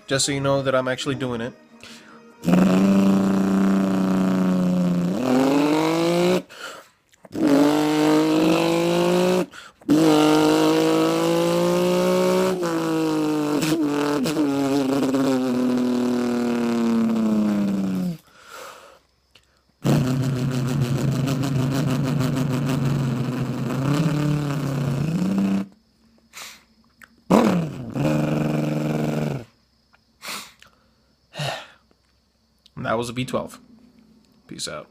just so you know that I'm actually doing it. And that was a B12. Peace out.